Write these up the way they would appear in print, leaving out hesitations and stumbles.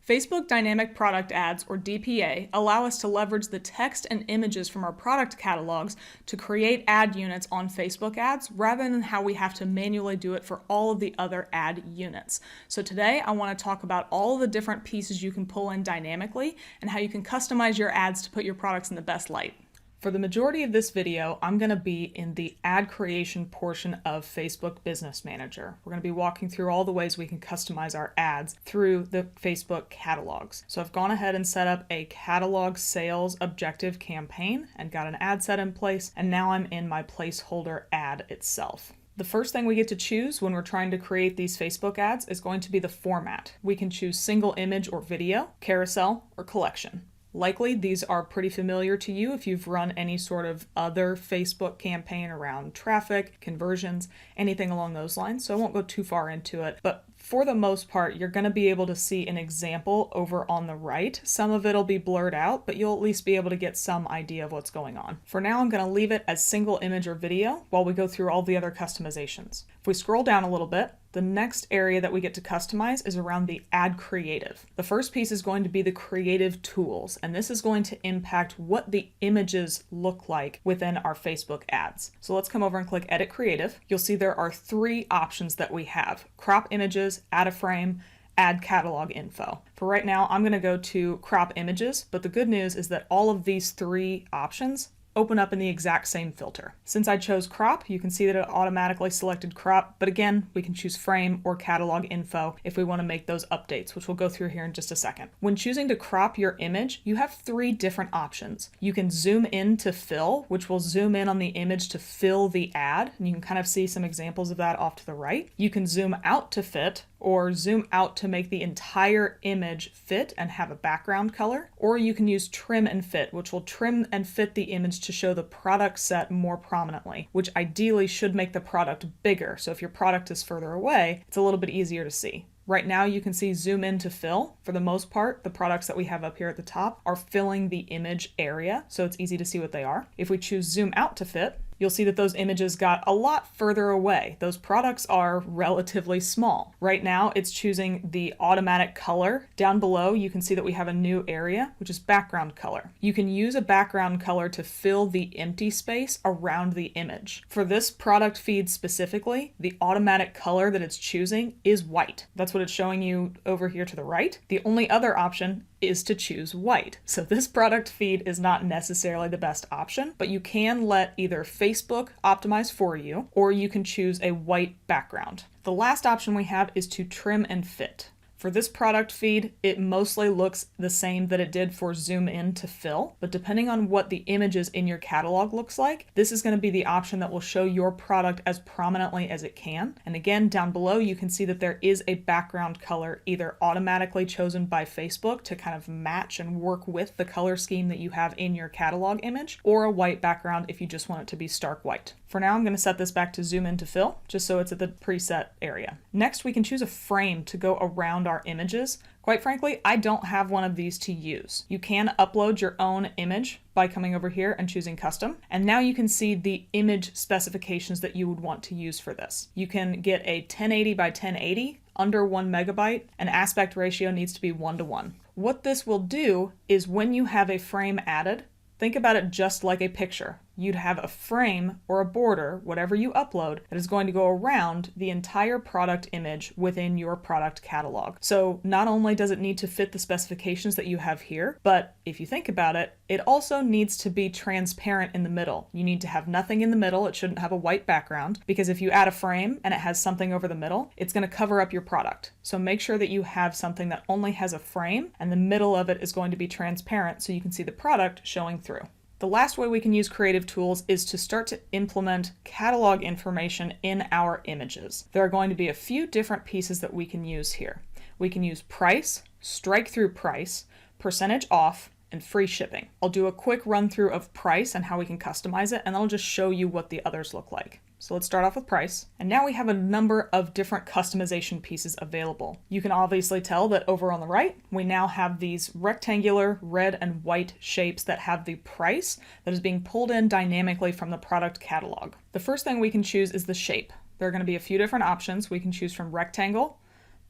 Facebook Dynamic Product Ads, or DPA, allow us to leverage the text and images from our product catalogs to create ad units on Facebook ads rather than how we have to manually do it for all of the other ad units. So today I want to talk about all of the different pieces you can pull in dynamically and how you can customize your ads to put your products in the best light. For the majority of this video, I'm going to be in the ad creation portion of Facebook Business Manager. We're going to be walking through all the ways we can customize our ads through the Facebook catalogs. So I've gone ahead and set up a catalog sales objective campaign and got an ad set in place, and now I'm in my placeholder ad itself. The first thing we get to choose when we're trying to create these Facebook ads is going to be the format. We can choose single image or video, carousel, or collection. Likely, these are pretty familiar to you if you've run any sort of other Facebook campaign around traffic, conversions, anything along those lines, so I won't go too far into it. But for the most part, you're going to be able to see an example over on the right. Some of it'll be blurred out, but you'll at least be able to get some idea of what's going on. For now, I'm going to leave it as single image or video while we go through all the other customizations. If we scroll down a little bit, the next area that we get to customize is around the ad creative. The first piece is going to be the creative tools, and this is going to impact what the images look like within our Facebook ads. So let's come over and click Edit Creative. You'll see there are three options that we have: crop images, add a frame, add catalog info. For right now, I'm going to go to crop images, but the good news is that all of these three options open up in the exact same filter. Since I chose crop, you can see that it automatically selected crop, but again, we can choose frame or catalog info if we want to make those updates, which we'll go through here in just a second. When choosing to crop your image, you have three different options. You can zoom in to fill, which will zoom in on the image to fill the ad, and you can kind of see some examples of that off to the right. You can zoom out to fit, or zoom out to make the entire image fit and have a background color, or you can use trim and fit, which will trim and fit the image to show the product set more prominently, which ideally should make the product bigger. So if your product is further away, it's a little bit easier to see. Right now you can see zoom in to fill. For the most part, the products that we have up here at the top are filling the image area, so it's easy to see what they are. If we choose zoom out to fit, you'll see that those images got a lot further away. Those products are relatively small. Right now, it's choosing the automatic color. Down below, you can see that we have a new area, which is background color. You can use a background color to fill the empty space around the image. For this product feed specifically, the automatic color that it's choosing is white. That's what it's showing you over here to the right. The only other option is to choose white. So this product feed is not necessarily the best option, but you can let either Facebook optimize for you, or you can choose a white background. The last option we have is to trim and fit. For this product feed, it mostly looks the same that it did for zoom in to fill, but depending on what the images in your catalog looks like, this is going to be the option that will show your product as prominently as it can. And again, down below, you can see that there is a background color either automatically chosen by Facebook to kind of match and work with the color scheme that you have in your catalog image, or a white background if you just want it to be stark white. For now, I'm going to set this back to zoom in to fill, just so it's at the preset area. Next, we can choose a frame to go around our images. Quite frankly, I don't have one of these to use. You can upload your own image by coming over here and choosing custom, and now you can see the image specifications that you would want to use for this. You can get a 1080 by 1080 under 1 megabyte, and aspect ratio needs to be 1:1. What this will do is when you have a frame added, think about it just like a picture. You'd have a frame or a border, whatever you upload, that is going to go around the entire product image within your product catalog. So not only does it need to fit the specifications that you have here, but if you think about it, it also needs to be transparent in the middle. You need to have nothing in the middle. It shouldn't have a white background, because if you add a frame and it has something over the middle, it's going to cover up your product. So make sure that you have something that only has a frame and the middle of it is going to be transparent so you can see the product showing through. The last way we can use creative tools is to start to implement catalog information in our images. There are going to be a few different pieces that we can use here. We can use price, strike through price, percentage off, and free shipping. I'll do a quick run through of price and how we can customize it, and then I'll just show you what the others look like. So let's start off with price. And now we have a number of different customization pieces available. You can obviously tell that over on the right, we now have these rectangular red and white shapes that have the price that is being pulled in dynamically from the product catalog. The first thing we can choose is the shape. There are going to be a few different options. We can choose from rectangle,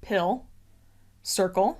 pill, circle,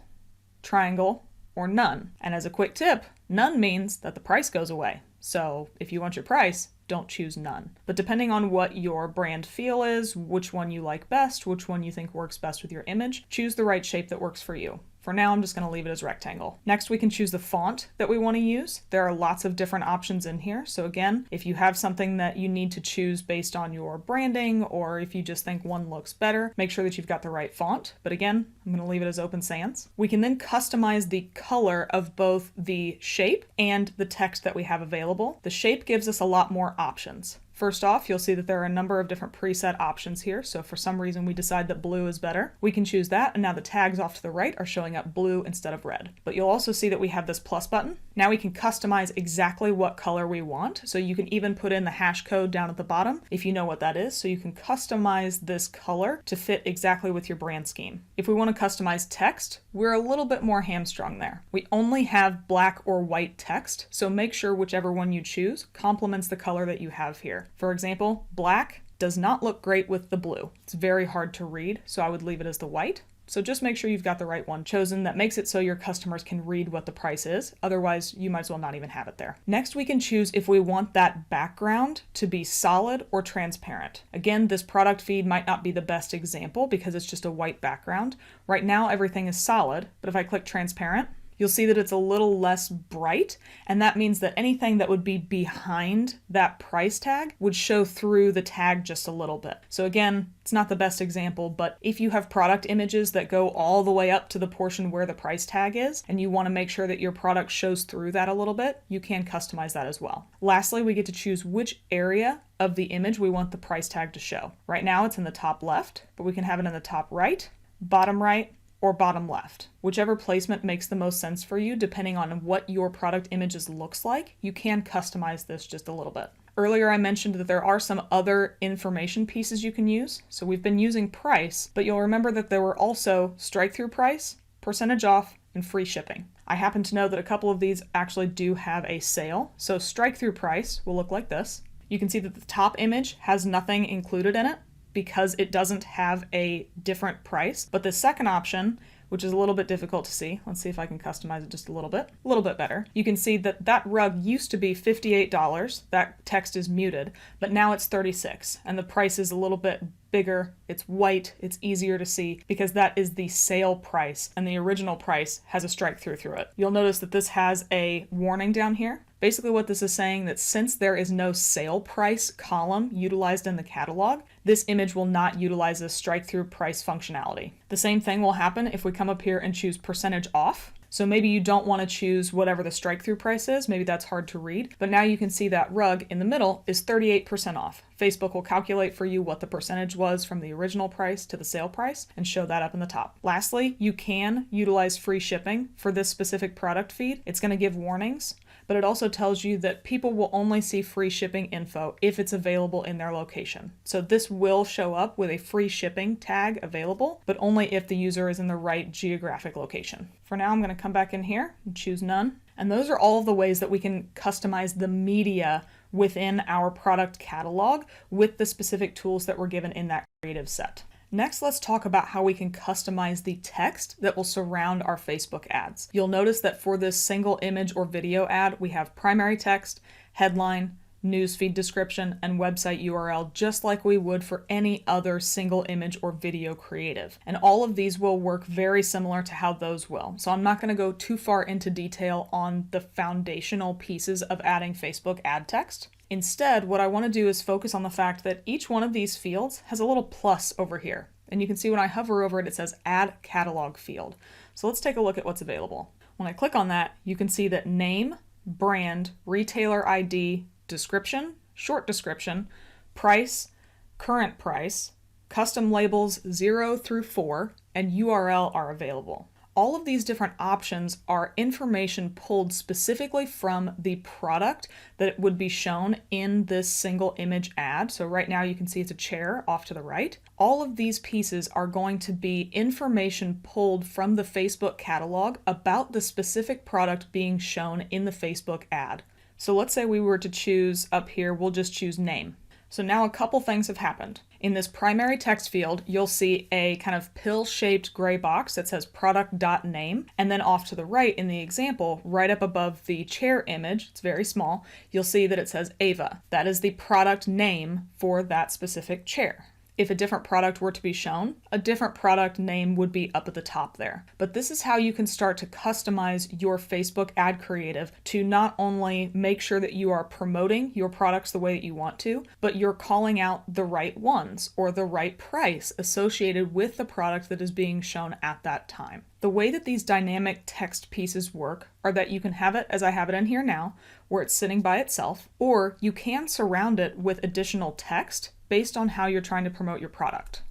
triangle, or none. And as a quick tip, none means that the price goes away. So if you want your price, don't choose none. But depending on what your brand feel is, which one you like best, which one you think works best with your image, choose the right shape that works for you. For now, I'm just going to leave it as rectangle. Next, we can choose the font that we want to use. There are lots of different options in here. So again, if you have something that you need to choose based on your branding, or if you just think one looks better, make sure that you've got the right font. But again, I'm going to leave it as open sans. We can then customize the color of both the shape and the text that we have available. The shape gives us a lot more options. First off, you'll see that there are a number of different preset options here. So if for some reason we decide that blue is better, we can choose that. And now the tags off to the right are showing up blue instead of red. But you'll also see that we have this plus button. Now we can customize exactly what color we want. So you can even put in the hash code down at the bottom if you know what that is. So you can customize this color to fit exactly with your brand scheme. If we want to customize text, we're a little bit more hamstrung there. We only have black or white text. So make sure whichever one you choose complements the color that you have here. For example, black does not look great with the blue. It's very hard to read, so I would leave it as the white. So just make sure you've got the right one chosen that makes it so your customers can read what the price is. Otherwise, you might as well not even have it there. Next, we can choose if we want that background to be solid or transparent. Again, this product feed might not be the best example because it's just a white background. Right now, everything is solid, but if I click transparent, you'll see that it's a little less bright, and that means that anything that would be behind that price tag would show through the tag just a little bit. So again, it's not the best example, but if you have product images that go all the way up to the portion where the price tag is, and you want to make sure that your product shows through that a little bit, you can customize that as well. Lastly, we get to choose which area of the image we want the price tag to show. Right now it's in the top left, but we can have it in the top right, bottom right, or bottom left. Whichever placement makes the most sense for you, depending on what your product images looks like, you can customize this just a little bit. Earlier I mentioned that there are some other information pieces you can use. So we've been using price, but you'll remember that there were also strike-through price, percentage off, and free shipping. I happen to know that a couple of these actually do have a sale. So strike-through price will look like this. You can see that the top image has nothing included in it, because it doesn't have a different price. But the second option, which is a little bit difficult to see, let's see if I can customize it just a little bit better. You can see that that rug used to be $58. That text is muted, but now it's $36, and the price is a little bit bigger, it's white, it's easier to see because that is the sale price and the original price has a strike through it. You'll notice that this has a warning down here. Basically what this is saying that since there is no sale price column utilized in the catalog, this image will not utilize the strike through price functionality. The same thing will happen if we come up here and choose percentage off. So maybe you don't want to choose whatever the strike-through price is. Maybe that's hard to read. But now you can see that rug in the middle is 38% off. Facebook will calculate for you what the percentage was from the original price to the sale price and show that up in the top. Lastly, you can utilize free shipping for this specific product feed. It's going to give warnings, but it also tells you that people will only see free shipping info if it's available in their location. So this will show up with a free shipping tag available, but only if the user is in the right geographic location. For now, I'm going to come back in here and choose none. And those are all of the ways that we can customize the media within our product catalog with the specific tools that were given in that creative set. Next, let's talk about how we can customize the text that will surround our Facebook ads. You'll notice that for this single image or video ad, we have primary text, headline, newsfeed description, and website URL, just like we would for any other single image or video creative. And all of these will work very similar to how those will. So I'm not going to go too far into detail on the foundational pieces of adding Facebook ad text. Instead, what I want to do is focus on the fact that each one of these fields has a little plus over here. And you can see when I hover over it, it says Add Catalog field. So let's take a look at what's available. When I click on that, you can see that name, brand, retailer ID, description, short description, price, current price, custom labels 0 through 4, and URL are available. All of these different options are information pulled specifically from the product that would be shown in this single image ad. So right now you can see it's a chair off to the right. All of these pieces are going to be information pulled from the Facebook catalog about the specific product being shown in the Facebook ad. So let's say we were to choose up here, we'll just choose name. So now a couple things have happened. In this primary text field, you'll see a kind of pill-shaped gray box that says product.name, and then off to the right in the example, right up above the chair image, it's very small, you'll see that it says Ava. That is the product name for that specific chair. If a different product were to be shown, a different product name would be up at the top there. But this is how you can start to customize your Facebook ad creative to not only make sure that you are promoting your products the way that you want to, but you're calling out the right ones or the right price associated with the product that is being shown at that time. The way that these dynamic text pieces work are that you can have it as I have it in here now, where it's sitting by itself, or you can surround it with additional text based on how you're trying to promote your product.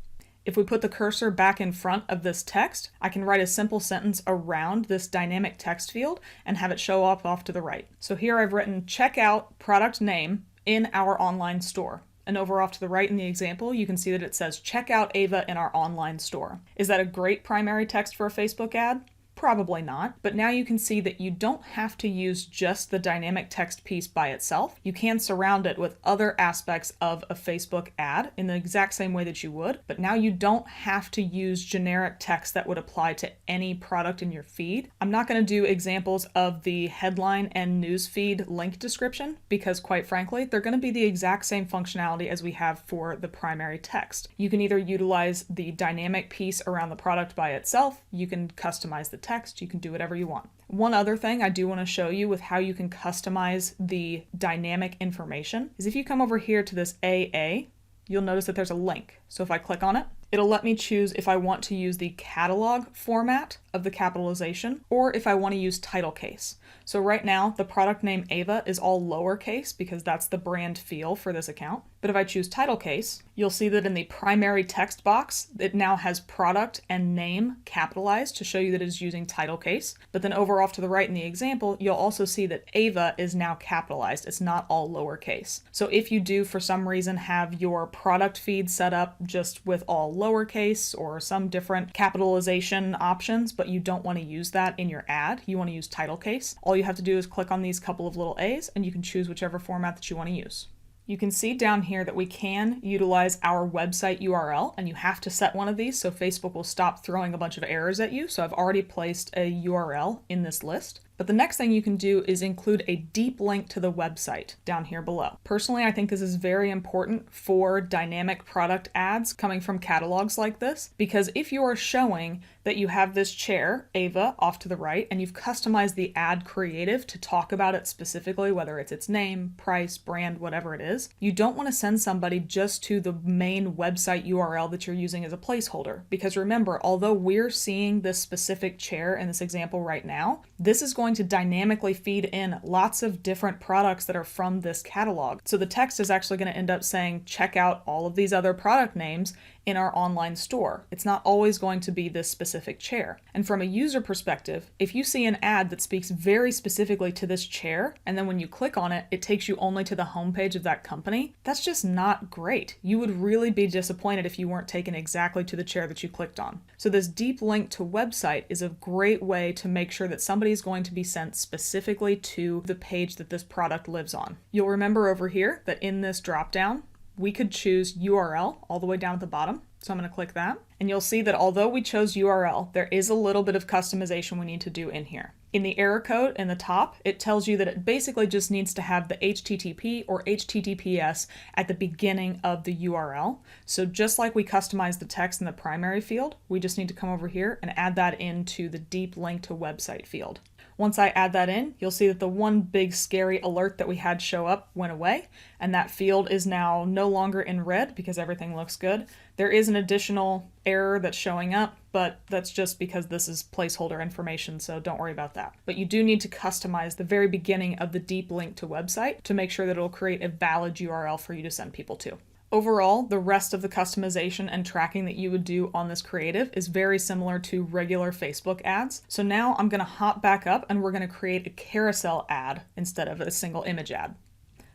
If we put the cursor back in front of this text, I can write a simple sentence around this dynamic text field and have it show up off to the right. So here I've written check out product name in our online store. And over off to the right in the example, you can see that it says check out Ava in our online store. Is that a great primary text for a Facebook ad? Probably not, but now you can see that you don't have to use just the dynamic text piece by itself. You can surround it with other aspects of a Facebook ad in the exact same way that you would, but now you don't have to use generic text that would apply to any product in your feed. I'm not going to do examples of the headline and newsfeed link description because quite frankly, they're going to be the exact same functionality as we have for the primary text. You can either utilize the dynamic piece around the product by itself, you can customize the text, you can do whatever you want. One other thing I do want to show you with how you can customize the dynamic information is if you come over here to this AA, you'll notice that there's a link. So if I click on it, it'll let me choose if I want to use the catalog format of the capitalization or if I want to use title case. So right now, the product name Ava is all lowercase because that's the brand feel for this account. But if I choose title case, you'll see that in the primary text box, it now has product and name capitalized to show you that it is using title case. But then over off to the right in the example, you'll also see that Ava is now capitalized. It's not all lowercase. So if you do for some reason have your product feed set up just with all lowercase or some different capitalization options, but you don't want to use that in your ad, you want to use title case, all you have to do is click on these couple of little A's and you can choose whichever format that you want to use. You can see down here that we can utilize our website URL, and you have to set one of these so Facebook will stop throwing a bunch of errors at you. So I've already placed a URL in this list. But the next thing you can do is include a deep link to the website down here below. Personally, I think this is very important for dynamic product ads coming from catalogs like this, because if you are showing that you have this chair, Ava, off to the right, and you've customized the ad creative to talk about it specifically, whether it's its name, price, brand, whatever it is, you don't want to send somebody just to the main website URL that you're using as a placeholder. Because remember, although we're seeing this specific chair in this example right now, this is going to dynamically feed in lots of different products that are from this catalog. So the text is actually going to end up saying, check out all of these other product names in our online store. It's not always going to be this specific chair. And from a user perspective, if you see an ad that speaks very specifically to this chair, and then when you click on it, it takes you only to the homepage of that company, that's just not great. You would really be disappointed if you weren't taken exactly to the chair that you clicked on. So this deep link to website is a great way to make sure that somebody is going to be sent specifically to the page that this product lives on. You'll remember over here that in this dropdown, we could choose URL all the way down at the bottom. So I'm going to click that. And you'll see that although we chose URL, there is a little bit of customization we need to do in here. In the error code in the top, it tells you that it basically just needs to have the HTTP or HTTPS at the beginning of the URL. So just like we customized the text in the primary field, we just need to come over here and add that into the deep link to website field. Once I add that in, you'll see that the one big scary alert that we had show up went away, and that field is now no longer in red because everything looks good. There is an additional error that's showing up, but that's just because this is placeholder information, so don't worry about that. But you do need to customize the very beginning of the deep link to website to make sure that it'll create a valid URL for you to send people to. Overall, the rest of the customization and tracking that you would do on this creative is very similar to regular Facebook ads. So now I'm going to hop back up and we're going to create a carousel ad instead of a single image ad.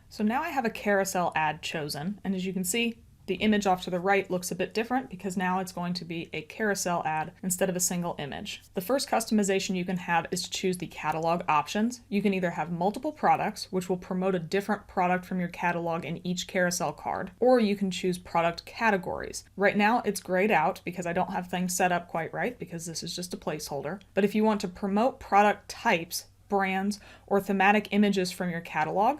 So now I have a carousel ad chosen, and as you can see, The image off to the right looks a bit different because now it's going to be a carousel ad instead of a single image. The first customization you can have is to choose the catalog options. You can either have multiple products, which will promote a different product from your catalog in each carousel card, or you can choose product categories. Right now it's grayed out because I don't have things set up quite right because this is just a placeholder. But if you want to promote product types, brands, or thematic images from your catalog,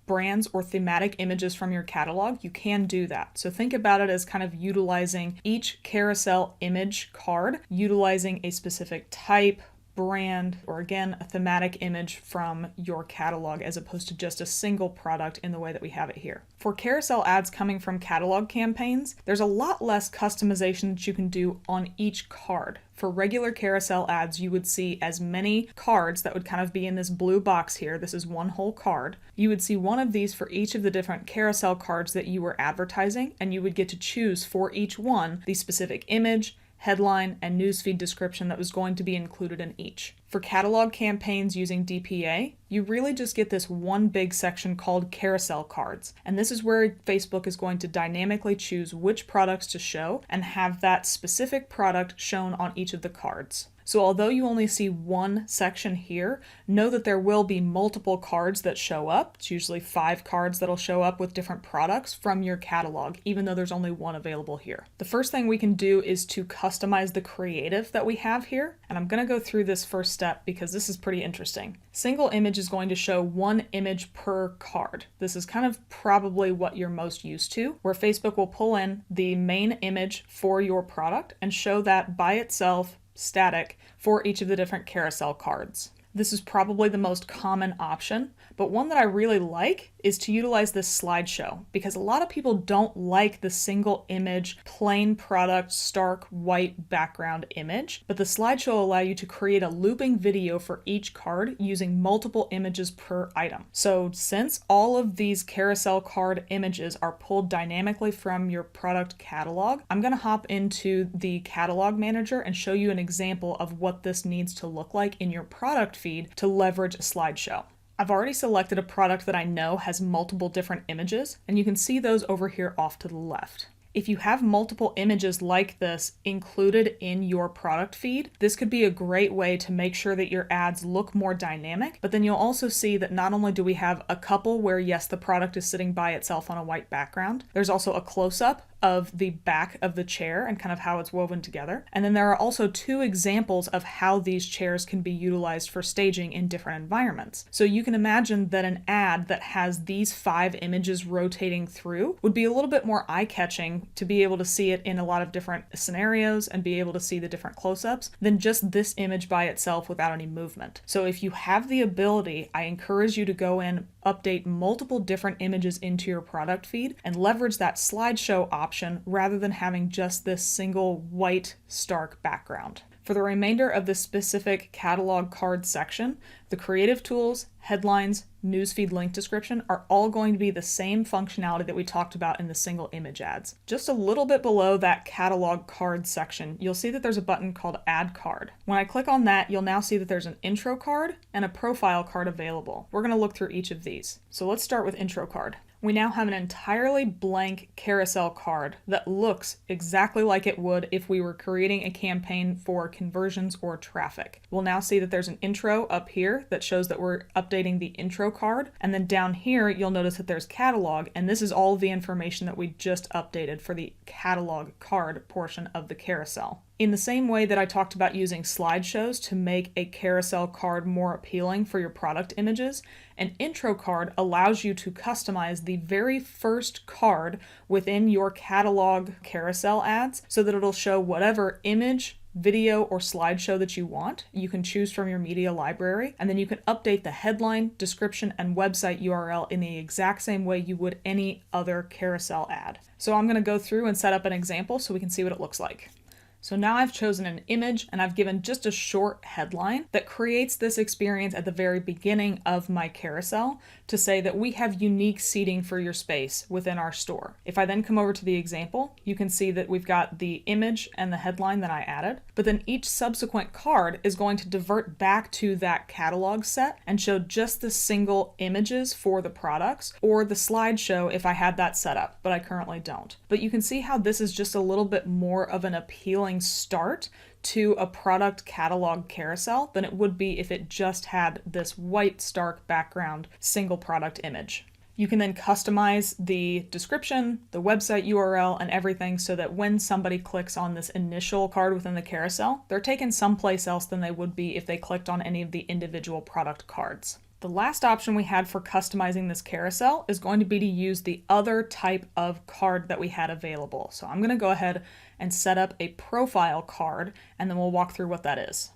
brands, or thematic images from your catalog, you can do that. So think about it as kind of utilizing each carousel image card, utilizing a specific type, brand, or again, a thematic image from your catalog as opposed to just a single product in the way that we have it here. For carousel ads coming from catalog campaigns, there's a lot less customization that you can do on each card. For regular carousel ads, you would see as many cards that would kind of be in this blue box here. This is one whole card. You would see one of these for each of the different carousel cards that you were advertising, and you would get to choose for each one the specific image, headline, and newsfeed description that was going to be included in each. For catalog campaigns using DPA, you really just get this one big section called carousel cards. And this is where Facebook is going to dynamically choose which products to show and have that specific product shown on each of the cards. So although you only see one section here, know that there will be multiple cards that show up. It's usually 5 cards that'll show up with different products from your catalog, even though there's only one available here. The first thing we can do is to customize the creative that we have here. And I'm going to go through this first step because this is pretty interesting. Single image is going to show one image per card. This is kind of probably what you're most used to, where Facebook will pull in the main image for your product and show that by itself, static, for each of the different carousel cards. This is probably the most common option, but one that I really like is to utilize this slideshow because a lot of people don't like the single image, plain product, stark white background image, but the slideshow will allow you to create a looping video for each card using multiple images per item. So since all of these carousel card images are pulled dynamically from your product catalog, I'm going to hop into the catalog manager and show you an example of what this needs to look like in your product feed to leverage a slideshow. I've already selected a product that I know has multiple different images, and you can see those over here off to the left. If you have multiple images like this included in your product feed, this could be a great way to make sure that your ads look more dynamic, but then you'll also see that not only do we have a couple where yes, the product is sitting by itself on a white background, there's also a close-up of the back of the chair and kind of how it's woven together. And then there are also 2 examples of how these chairs can be utilized for staging in different environments. So you can imagine that an ad that has these 5 images rotating through would be a little bit more eye-catching to be able to see it in a lot of different scenarios and be able to see the different close-ups than just this image by itself without any movement. So if you have the ability, I encourage you to go in, update multiple different images into your product feed and leverage that slideshow option rather than having just this single white stark background. For the remainder of the specific catalog card section, the creative tools, headlines, newsfeed link description are all going to be the same functionality that we talked about in the single image ads. Just a little bit below that catalog card section, you'll see that there's a button called Add Card. When I click on that, you'll now see that there's an intro card and a profile card available. We're going to look through each of these. So let's start with intro card. We now have an entirely blank carousel card that looks exactly like it would if we were creating a campaign for conversions or traffic. We'll now see that there's an intro up here that shows that we're updating the intro card. And then down here, you'll notice that there's catalog, and this is all the information that we just updated for the catalog card portion of the carousel. In the same way that I talked about using slideshows to make a carousel card more appealing for your product images, an intro card allows you to customize the very first card within your catalog carousel ads so that it'll show whatever image, video, or slideshow that you want. You can choose from your media library, and then you can update the headline, description, and website URL in the exact same way you would any other carousel ad. So I'm going to go through and set up an example so we can see what it looks like. So now I've chosen an image and I've given just a short headline that creates this experience at the very beginning of my carousel to say that we have unique seating for your space within our store. If I then come over to the example, you can see that we've got the image and the headline that I added, but then each subsequent card is going to divert back to that catalog set and show just the single images for the products, or the slideshow if I had that set up, but I currently don't. But you can see how this is just a little bit more of an appealing start to a product catalog carousel than it would be if it just had this white stark background single product image. You can then customize the description, the website URL, and everything so that when somebody clicks on this initial card within the carousel, they're taken someplace else than they would be if they clicked on any of the individual product cards. The last option we had for customizing this carousel is going to be to use the other type of card that we had available. So I'm going to go ahead and set up a profile card, and then we'll walk through what that is.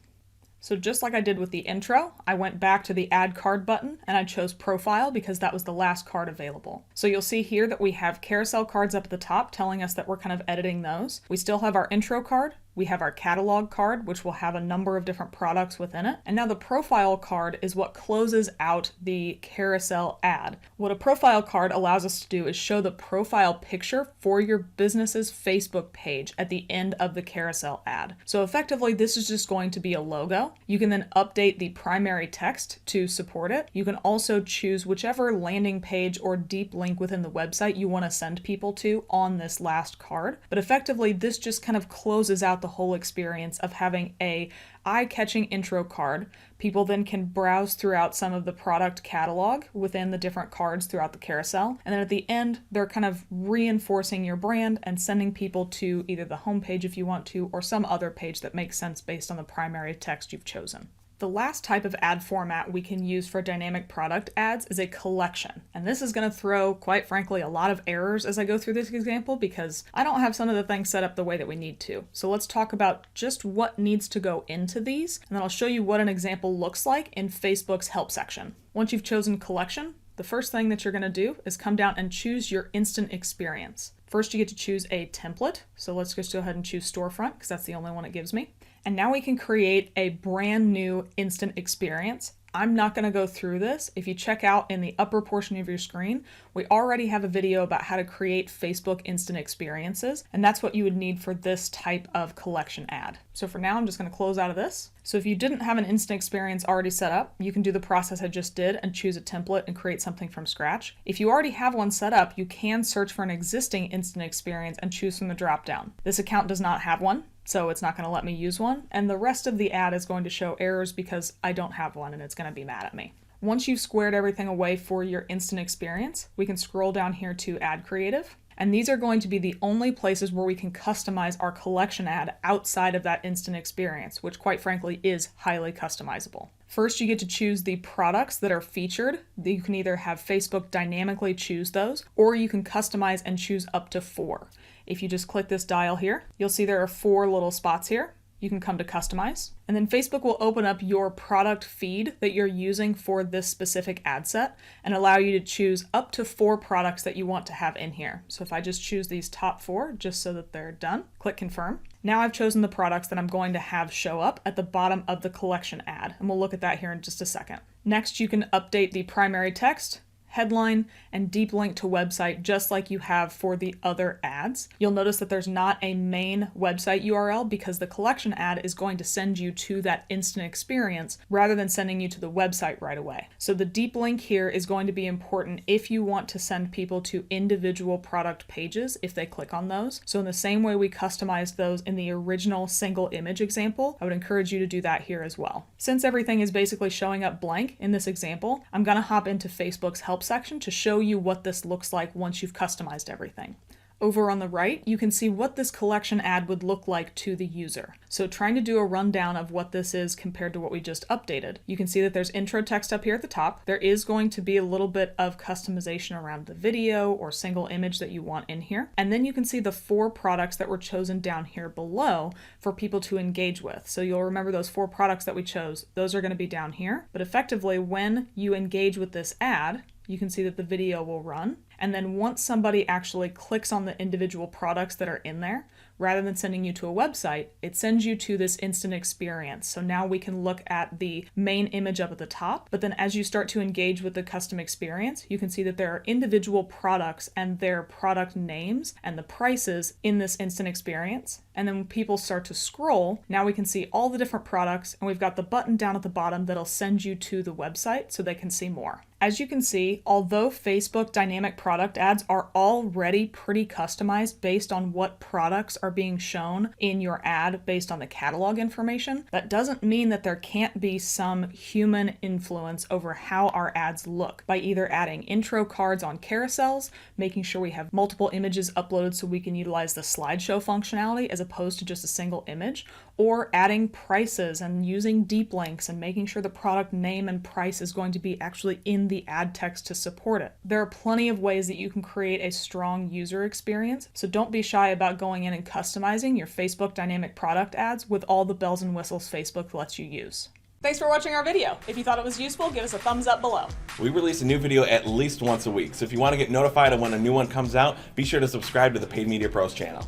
So just like I did with the intro, I went back to the add card button and I chose profile because that was the last card available. So you'll see here that we have carousel cards up at the top telling us that we're kind of editing those. We still have our intro card. We have our catalog card, which will have a number of different products within it. And now the profile card is what closes out the carousel ad. What a profile card allows us to do is show the profile picture for your business's Facebook page at the end of the carousel ad. So effectively, this is just going to be a logo. You can then update the primary text to support it. You can also choose whichever landing page or deep link within the website you want to send people to on this last card. But effectively, this just kind of closes out the whole experience of having a eye-catching intro card. People then can browse throughout some of the product catalog within the different cards throughout the carousel. And then at the end, they're kind of reinforcing your brand and sending people to either the home page if you want to, or some other page that makes sense based on the primary text you've chosen. The last type of ad format we can use for dynamic product ads is a collection. And this is going to throw, quite frankly, a lot of errors as I go through this example because I don't have some of the things set up the way that we need to. So let's talk about just what needs to go into these, and then I'll show you what an example looks like in Facebook's help section. Once you've chosen collection, the first thing that you're going to do is come down and choose your instant experience. First, you get to choose a template. So let's just go ahead and choose storefront because that's the only one it gives me. And now we can create a brand new instant experience. I'm not going to go through this. If you check out in the upper portion of your screen, we already have a video about how to create Facebook instant experiences, and that's what you would need for this type of collection ad. So for now, I'm just going to close out of this. So if you didn't have an instant experience already set up, you can do the process I just did and choose a template and create something from scratch. If you already have one set up, you can search for an existing instant experience and choose from the drop-down. This account does not have one, so it's not going to let me use one, and the rest of the ad is going to show errors because I don't have one and it's going to be mad at me. Once you've squared everything away for your instant experience, we can scroll down here to Add Creative, and these are going to be the only places where we can customize our collection ad outside of that instant experience, which quite frankly is highly customizable. First, you get to choose the products that are featured. You can either have Facebook dynamically choose those, or you can customize and choose up to 4. If you just click this dial here, you'll see there are 4 little spots here. You can come to customize, and then Facebook will open up your product feed that you're using for this specific ad set and allow you to choose up to 4 products that you want to have in here. So if I just choose these top 4 just so that they're done, click confirm. Now I've chosen the products that I'm going to have show up at the bottom of the collection ad, and we'll look at that here in just a second. Next, you can update the primary text, headline, and deep link to website just like you have for the other ads. You'll notice that there's not a main website URL because the collection ad is going to send you to that instant experience rather than sending you to the website right away. So the deep link here is going to be important if you want to send people to individual product pages if they click on those. So in the same way we customized those in the original single image example, I would encourage you to do that here as well. Since everything is basically showing up blank in this example, I'm going to hop into Facebook's help section to show you what this looks like once you've customized everything. Over on the right, you can see what this collection ad would look like to the user. So trying to do a rundown of what this is compared to what we just updated, you can see that there's intro text up here at the top. There is going to be a little bit of customization around the video or single image that you want in here. And then you can see the 4 products that were chosen down here below for people to engage with. So you'll remember those 4 products that we chose, those are going to be down here. But effectively, when you engage with this ad, you can see that the video will run. And then once somebody actually clicks on the individual products that are in there, rather than sending you to a website, it sends you to this instant experience. So now we can look at the main image up at the top, but then as you start to engage with the custom experience, you can see that there are individual products and their product names and the prices in this instant experience. And then when people start to scroll, now we can see all the different products, and we've got the button down at the bottom that'll send you to the website so they can see more. As you can see, although Facebook dynamic product ads are already pretty customized based on what products are being shown in your ad based on the catalog information, that doesn't mean that there can't be some human influence over how our ads look by either adding intro cards on carousels, making sure we have multiple images uploaded so we can utilize the slideshow functionality as opposed to just a single image, or adding prices and using deep links and making sure the product name and price is going to be actually in the ad text to support it. There are plenty of ways that you can create a strong user experience, so don't be shy about going in and customizing your Facebook dynamic product ads with all the bells and whistles Facebook lets you use. Thanks for watching our video. If you thought it was useful, give us a thumbs up below. We release a new video at least once a week, so if you want to get notified of when a new one comes out, be sure to subscribe to the Paid Media Pros channel.